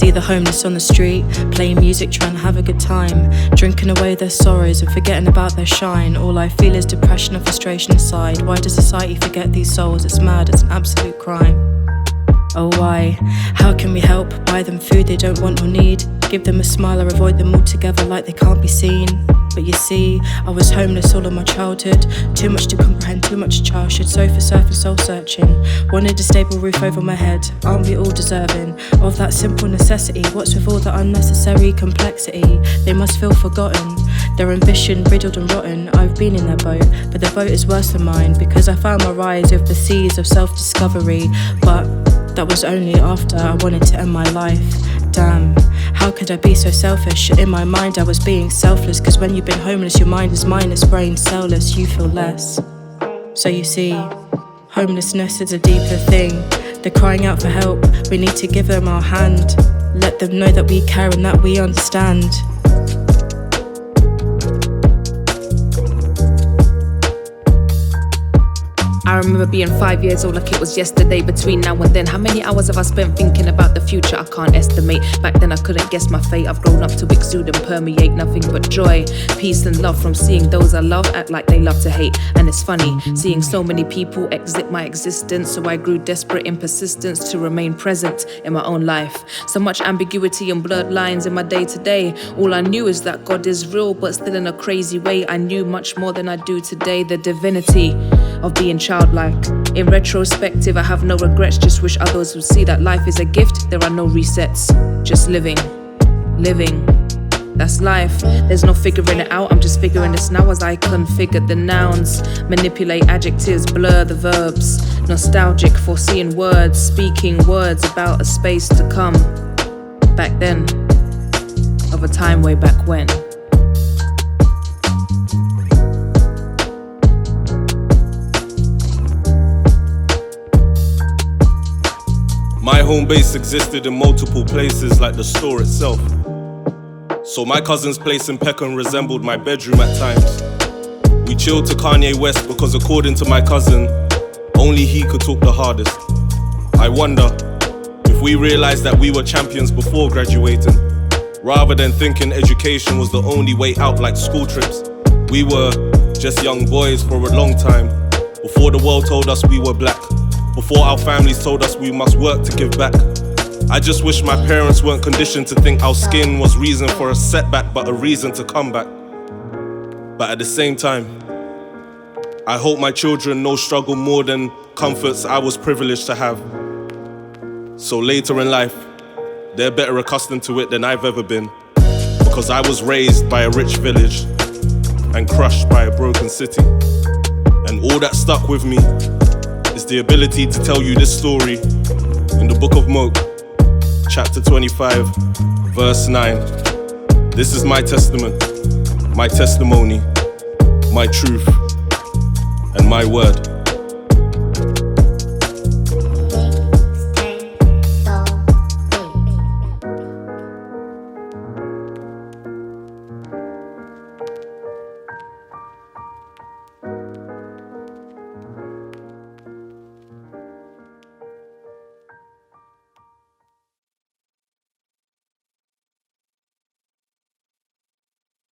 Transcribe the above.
see the homeless on the street, playing music, trying to have a good time, drinking away their sorrows and forgetting about their shine. All I feel is depression and frustration aside. Why does society forget these souls? It's mad, it's an absolute crime. Oh why? How can we help? Buy them food they don't want or need, give them a smile or avoid them altogether like they can't be seen. But you see, I was homeless all of my childhood, too much to comprehend, too much childhood, sofa surfing, soul searching, wanted a stable roof over my head. Aren't we all deserving of that simple necessity? What's with all the unnecessary complexity? They must feel forgotten, their ambition riddled and rotten. I've been in their boat, but their boat is worse than mine, because I found my rise with the seas of self-discovery. But that was only after I wanted to end my life. Damn, how could I be so selfish? In my mind I was being selfless, cause when you've been homeless your mind is mindless, brain cellless, you feel less. So you see, homelessness is a deeper thing. They're crying out for help, we need to give them our hand, let them know that we care and that we understand. I remember being 5 years old like it was yesterday. Between now and then, how many hours have I spent thinking about the future? I can't estimate. Back then I couldn't guess my fate. I've grown up to exude and permeate nothing but joy, peace and love from seeing those I love act like they love to hate. And it's funny, seeing so many people exit my existence. So I grew desperate in persistence to remain present in my own life. So much ambiguity and blurred lines in my day to day. All I knew is that God is real, but still in a crazy way. I knew much more than I do today. The divinity of being childlike. In retrospective, I have no regrets, just wish others would see that life is a gift. There are no resets, just living, that's life. There's no figuring it out, I'm just figuring this now as I configure the nouns, manipulate adjectives, blur the verbs, nostalgic for seeing words, speaking words about a space to come. Back then, of a time way back when. My home base existed in multiple places like the store itself. So my cousin's place in Peckham resembled my bedroom at times. We chilled to Kanye West because according to my cousin, only he could talk the hardest. I wonder if we realized that we were champions before graduating, rather than thinking education was the only way out like school trips. We were just young boys for a long time, before the world told us we were black, before our families told us we must work to give back. I just wish my parents weren't conditioned to think our skin was reason for a setback, but a reason to come back. But at the same time, I hope my children know struggle more than comforts I was privileged to have. So later in life, they're better accustomed to it than I've ever been, because I was raised by a rich village and crushed by a broken city. And all that stuck with me is the ability to tell you this story in the book of MOAK, chapter 25, verse 9. This is my testament, my testimony, my truth, and my word.